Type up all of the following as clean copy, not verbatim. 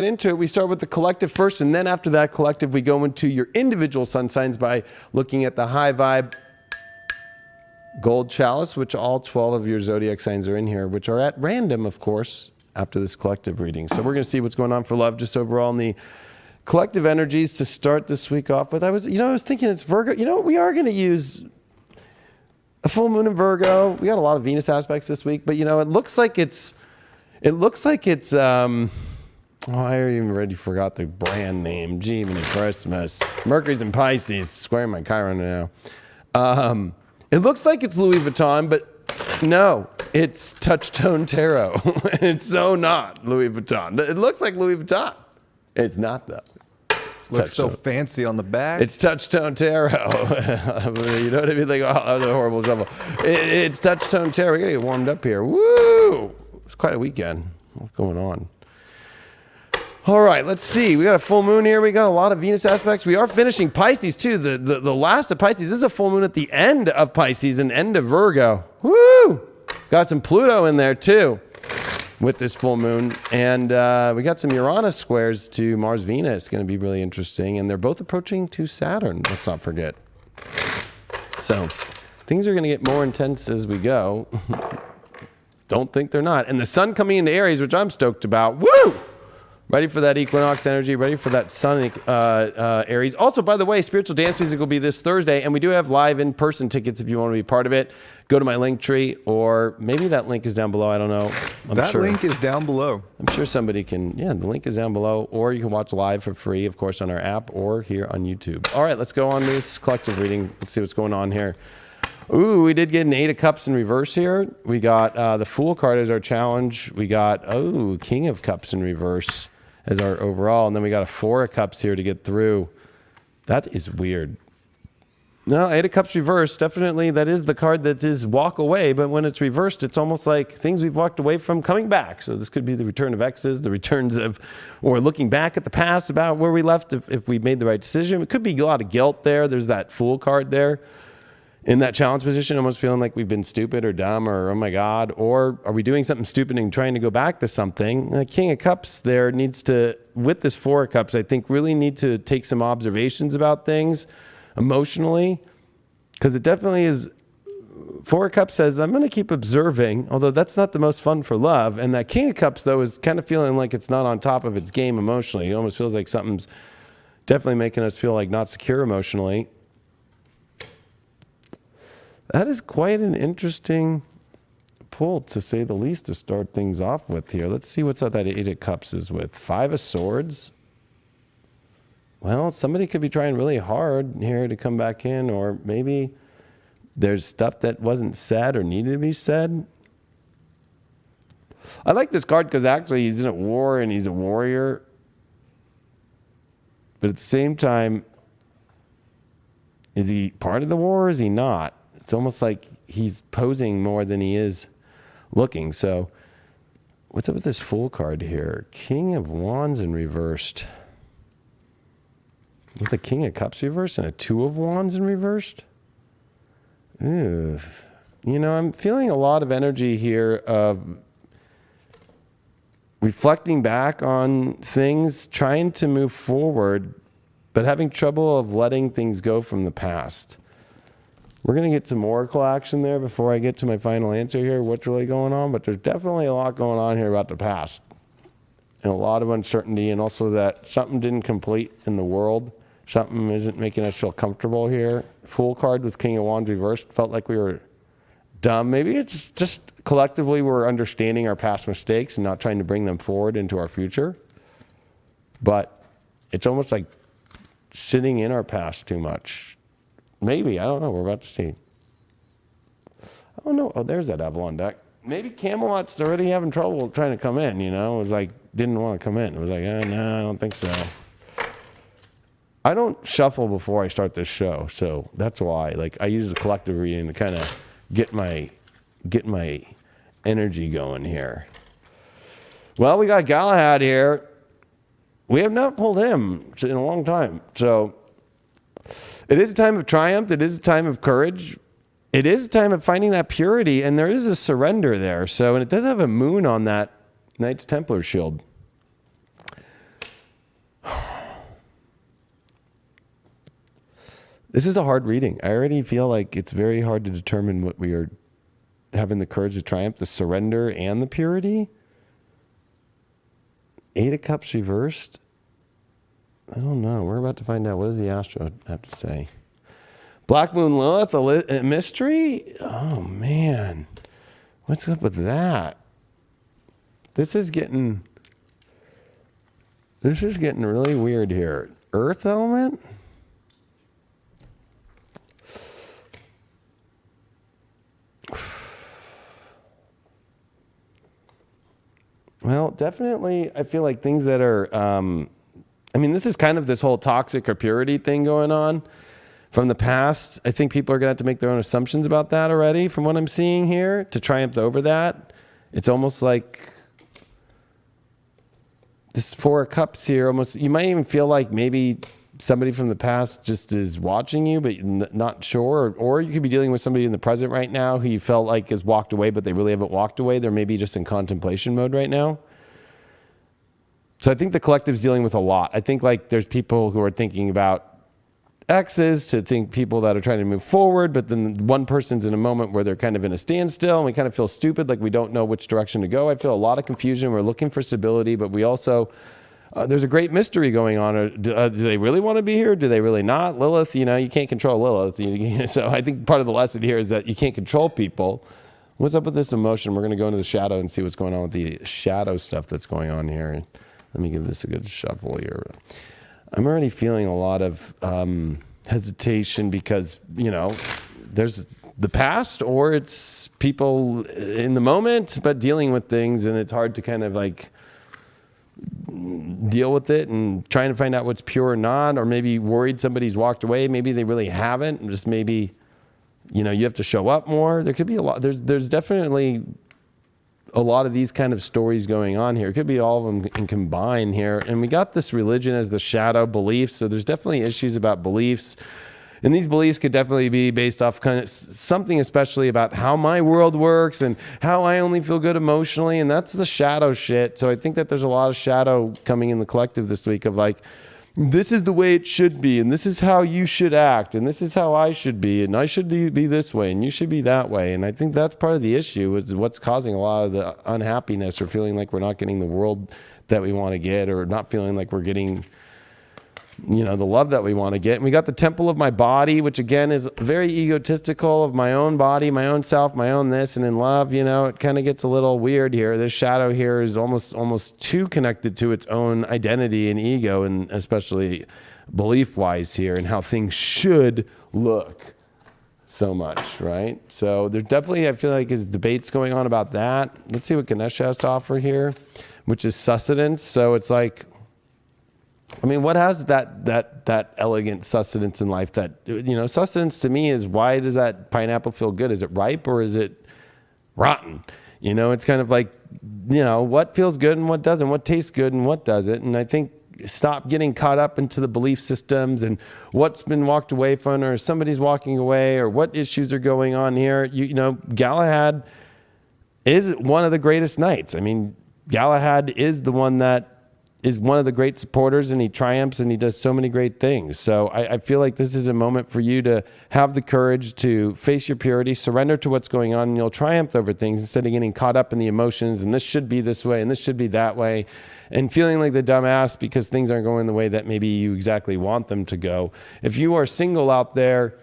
into it. We start with the collective first, and then after that collective, we go into your individual sun signs by looking at the high vibe gold chalice, which all 12 of your zodiac signs are in here, which are at random, of course, after this collective reading. So we're going to see what's going on for love just overall in the collective energies to start this week off with. I was thinking it's Virgo. We are going to use a full moon in Virgo. We got a lot of Venus aspects this week, but it looks like it's I even already forgot the brand name. Gee, many Christmas. Mercury's in Pisces, squaring my Chiron now. It looks like it's Louis Vuitton, but no, it's Touchstone Tarot. It's so not Louis Vuitton. It looks like Louis Vuitton. It's not, though. Looks so fancy on the back. It's Touchstone Tarot. You know what I mean? Like, oh, that was a horrible example. It's Touchstone Tarot. We gotta get warmed up here. Woo! It's quite a weekend. What's going on? All right, let's see. We got a full moon here. We got a lot of Venus aspects. We are finishing Pisces, too. The last of Pisces. This is a full moon at the end of Pisces and end of Virgo. Woo! Got some Pluto in there, too, with this full moon. And we got some Uranus squares to Mars, Venus. Going to be really interesting. And they're both approaching to Saturn. Let's not forget. So things are going to get more intense as we go. Don't think they're not. And the sun coming into Aries, which I'm stoked about. Woo! Ready for that equinox energy, ready for that sun Aries. Also, by the way, Spiritual Dance Music will be this Thursday, and we do have live in-person tickets if you want to be part of it. Go to my link tree, or maybe that link is down below. I don't know. That link is down below. I'm sure somebody can, the link is down below, or you can watch live for free, of course, on our app or here on YouTube. All right, let's go on to this collective reading. Let's see what's going on here. Ooh, we did get an 8 of Cups in reverse here. We got the Fool card as our challenge. We got, King of Cups in reverse as our overall. And then we got a 4 of Cups here to get through. That is weird. No, 8 of Cups reversed. Definitely that is the card that is walk away. But when it's reversed, it's almost like things we've walked away from coming back. So this could be the return of exes, the returns of, or looking back at the past about where we left if we made the right decision. It could be a lot of guilt there. There's that Fool card there. In that challenge position, almost feeling like we've been stupid or dumb or, oh my God, or are we doing something stupid and trying to go back to something? The King of Cups there needs to, with this 4 of Cups, I think really need to take some observations about things emotionally, because it definitely is, 4 of Cups says, I'm going to keep observing, although that's not the most fun for love. And that King of Cups, though, is kind of feeling like it's not on top of its game emotionally. It almost feels like something's definitely making us feel like not secure emotionally. That is quite an interesting pull, to say the least, to start things off with here. Let's see what's up that 8 of Cups is with. 5 of Swords. Well, somebody could be trying really hard here to come back in, or maybe there's stuff that wasn't said or needed to be said. I like this card because actually he's in a war and he's a warrior. But at the same time, is he part of the war or is he not? It's almost like he's posing more than he is looking. So what's up with this Fool card here? King of Wands in reversed. With the King of Cups reversed and a 2 of Wands in reversed? Ew. I'm feeling a lot of energy here of reflecting back on things, trying to move forward, but having trouble of letting things go from the past. We're going to get some oracle action there before I get to my final answer here, what's really going on, but there's definitely a lot going on here about the past. And a lot of uncertainty, and also that something didn't complete in the world. Something isn't making us feel comfortable here. Fool card with King of Wands reversed felt like we were dumb. Maybe it's just collectively we're understanding our past mistakes and not trying to bring them forward into our future. But it's almost like sitting in our past too much. Maybe, I don't know, we're about to see. I don't know, there's that Avalon deck. Maybe Camelot's already having trouble trying to come in, It was like, didn't want to come in. It was like, no, I don't think so. I don't shuffle before I start this show, so that's why. Like, I use the collective reading to kind of get my energy going here. Well, we got Galahad here. We have not pulled him in a long time, so it is a time of triumph. It is a time of courage. It is a time of finding that purity, and there is a surrender there. So, and it does have a moon on that Knights Templar shield. This is a hard reading. I already feel like it's very hard to determine what we are having the courage to triumph, the surrender and the purity. 8 of Cups reversed. I don't know. We're about to find out. What does the Astro have to say? Black Moon Lilith, a mystery? Oh, man. What's up with that? This is getting really weird here. Earth element? Well, definitely, I feel like things that are, this is kind of this whole toxic or purity thing going on from the past. I think people are going to have to make their own assumptions about that already from what I'm seeing here to triumph over that. It's almost like this 4 of Cups here, almost, you might even feel like maybe somebody from the past just is watching you, but not sure. Or you could be dealing with somebody in the present right now who you felt like has walked away, but they really haven't walked away. They're maybe just in contemplation mode right now. So I think the collective's dealing with a lot. I think like there's people who are thinking about exes to think people that are trying to move forward, but then one person's in a moment where they're kind of in a standstill and we kind of feel stupid, like we don't know which direction to go. I feel a lot of confusion. We're looking for stability, but we also, there's a great mystery going on. Do they really want to be here? Do they really not? Lilith, you can't control Lilith. So I think part of the lesson here is that you can't control people. What's up with this emotion? We're going to go into the shadow and see what's going on with the shadow stuff that's going on here. Let me give this a good shuffle here. I'm already feeling a lot of hesitation because, there's the past or it's people in the moment, but dealing with things and it's hard to kind of like deal with it and trying to find out what's pure or not, or maybe worried somebody's walked away. Maybe they really haven't. Just maybe, you have to show up more. There could be a lot. There's definitely a lot of these kind of stories going on here. It could be all of them in combined here. And we got this religion as the shadow belief. So there's definitely issues about beliefs. And these beliefs could definitely be based off kind of something especially about how my world works and how I only feel good emotionally. And that's the shadow shit. So I think that there's a lot of shadow coming in the collective this week of like, this is the way it should be, and this is how you should act, and this is how I should be, and I should be this way, and you should be that way. And I think that's part of the issue is what's causing a lot of the unhappiness or feeling like we're not getting the world that we want to get, or not feeling like we're getting, the love that we want to get. And we got the temple of my body, which again is very egotistical of my own body, my own self, my own this, and in love, it kind of gets a little weird here. This shadow here is almost too connected to its own identity and ego, and especially belief-wise here, and how things should look so much, right? So there's definitely, I feel like, is debates going on about that. Let's see what Ganesh has to offer here, which is sustenance. So it's like, what has that elegant sustenance in life that, sustenance to me is, why does that pineapple feel good? Is it ripe or is it rotten? It's kind of like, what feels good and what doesn't, what tastes good and what doesn't. And I think stop getting caught up into the belief systems and what's been walked away from, or somebody's walking away, or what issues are going on here. Galahad is one of the greatest knights. Galahad is the one that is one of the great supporters, and he triumphs and he does so many great things. So I feel like this is a moment for you to have the courage to face your purity, surrender to what's going on, and you'll triumph over things instead of getting caught up in the emotions and this should be this way and this should be that way, and feeling like the dumbass because things aren't going the way that maybe you exactly want them to go. If you are single out there,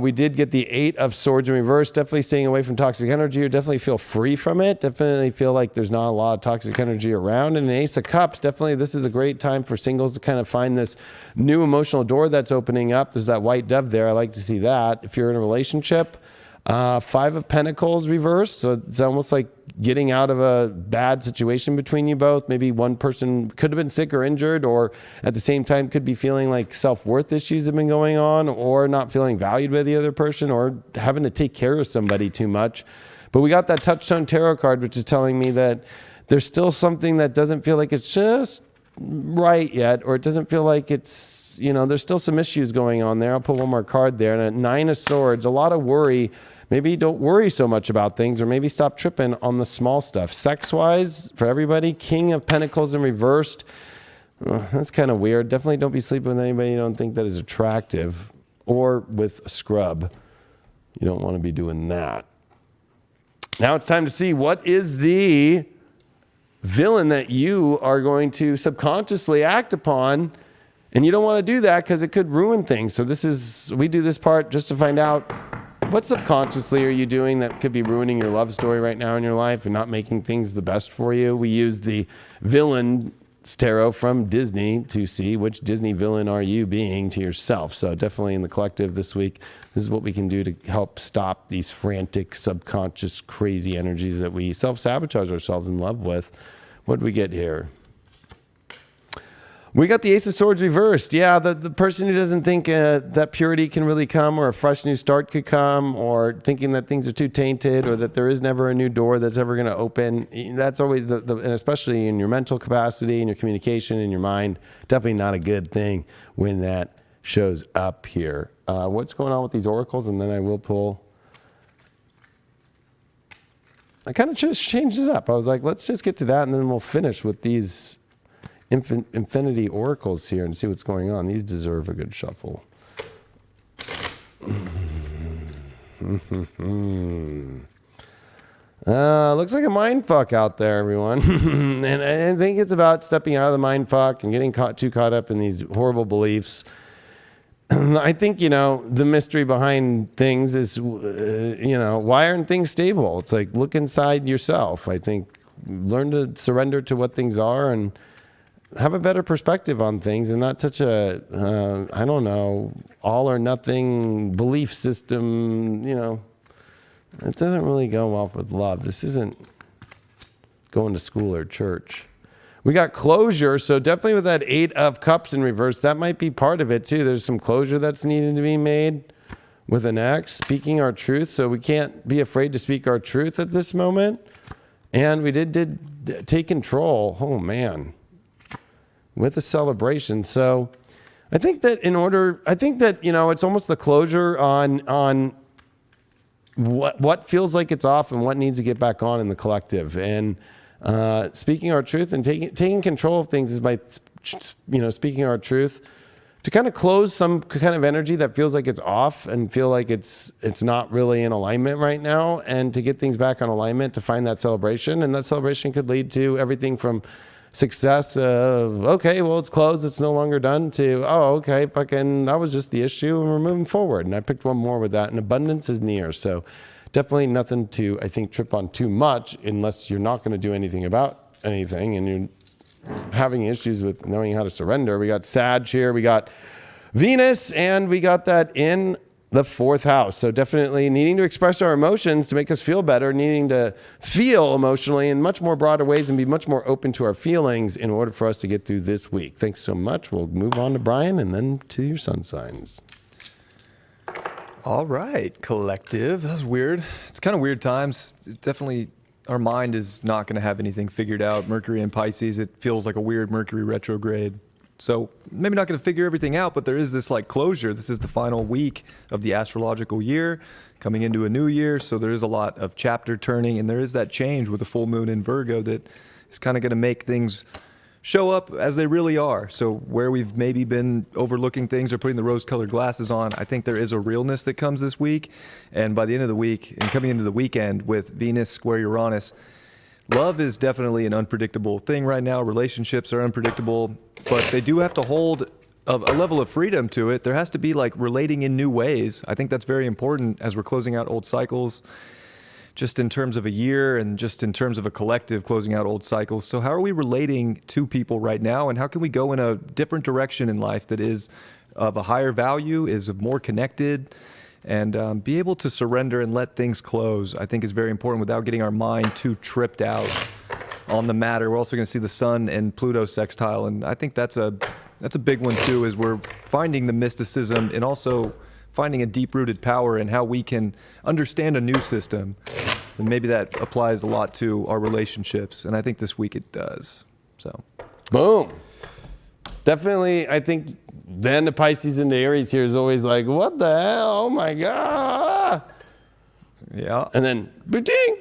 we did get the 8 of Swords in reverse. Definitely staying away from toxic energy, or definitely feel free from it. Definitely feel like there's not a lot of toxic energy around. And an Ace of Cups, definitely this is a great time for singles to kind of find this new emotional door that's opening up. There's that white dove there. I like to see that. If you're in a relationship, 5 of Pentacles reversed. So it's almost like getting out of a bad situation between you both. Maybe one person could have been sick or injured, or at the same time could be feeling like self-worth issues have been going on, or not feeling valued by the other person, or having to take care of somebody too much. But we got that Touchstone Tarot card, which is telling me that there's still something that doesn't feel like it's just right yet, or it doesn't feel like it's, there's still some issues going on there. I'll put one more card there. And a 9 of Swords, a lot of worry. Maybe don't worry so much about things, or maybe stop tripping on the small stuff. Sex-wise, for everybody, King of Pentacles in reversed. That's kind of weird. Definitely don't be sleeping with anybody you don't think that is attractive. or with a scrub. You don't want to be doing that. Now it's time to see what is the villain that you are going to subconsciously act upon. And you don't want to do that because it could ruin things. So we do this part just to find out what subconsciously are you doing that could be ruining your love story right now in your life and not making things the best for you. We use the villain tarot from Disney to see which Disney villain are you being to yourself. So definitely in the collective this week, this is what we can do to help stop these frantic, subconscious, crazy energies that we self-sabotage ourselves in love with. What do we get here? We got the Ace of Swords reversed. Yeah, the person who doesn't think that purity can really come or a fresh new start could come, or thinking that things are too tainted or that there is never a new door that's ever going to open. That's always and especially in your mental capacity and your communication in your mind, definitely not a good thing when that shows up here. What's going on with these oracles? And then I will pull. I kind of just changed it up. I was like, let's just get to that and then we'll finish with these infinity oracles here and see what's going on. These deserve a good shuffle. Looks like a mind fuck out there, everyone. And I think it's about stepping out of the mind fuck and getting too caught up in these horrible beliefs. I think, the mystery behind things is, why aren't things stable? It's like, look inside yourself. I think learn to surrender to what things are and have a better perspective on things and not such a, all or nothing belief system, It doesn't really go well with love. This isn't going to school or church. We got closure, so definitely with that 8 of Cups in reverse, that might be part of it too. There's some closure that's needed to be made with an X, speaking our truth, so we can't be afraid to speak our truth at this moment. And we did take control. Oh, man. With a celebration. So I think that it's almost the closure on what feels like it's off and what needs to get back on in the collective. And speaking our truth and taking control of things is by, speaking our truth to kind of close some kind of energy that feels like it's off and feel like it's not really in alignment right now, and to get things back on alignment, to find that celebration. And that celebration could lead to everything from success of, okay, well, it's closed, it's no longer done, to, oh, okay, fucking, that was just the issue and we're moving forward. And I picked one more with that, and abundance is near. So definitely nothing to, I think, trip on too much unless you're not going to do anything about anything and you're having issues with knowing how to surrender. We got Sag here, we got Venus, and we got that in the 4th house. So definitely needing to express our emotions to make us feel better, needing to feel emotionally in much more broader ways and be much more open to our feelings in order for us to get through this week. Thanks so much. We'll move on to Brian and then to your sun signs. All right, collective. That's weird. It's kind of weird times. Definitely our mind is not going to have anything figured out. Mercury in Pisces, it feels like a weird Mercury retrograde. So maybe not going to figure everything out, but there is this like closure. This is the final week of the astrological year, coming into a new year. So there is a lot of chapter turning, and there is that change with the full moon in Virgo that is kind of going to make things show up as they really are. So where we've maybe been overlooking things or putting the rose-colored glasses on, I think there is a realness that comes this week. And by the end of the week and coming into the weekend with Venus square Uranus, love is definitely an unpredictable thing right now. Relationships are unpredictable, but they do have to hold a level of freedom to it. There has to be like relating in new ways. I think that's very important as we're closing out old cycles, just in terms of a year and just in terms of a collective closing out old cycles. So how are we relating to people right now, and how can we go in a different direction in life that is of a higher value, is more connected, and be able to surrender and let things close, I think is very important without getting our mind too tripped out on the matter. We're also going to see the Sun and Pluto sextile, and I think that's a big one too, is we're finding the mysticism and also finding a deep-rooted power in how we can understand a new system. And maybe that applies a lot to our relationships, and I think this week it does. So, boom. Definitely, I think the end of Pisces into Aries here is always like, what the hell? Oh my God. Yeah. And then, ba-ding,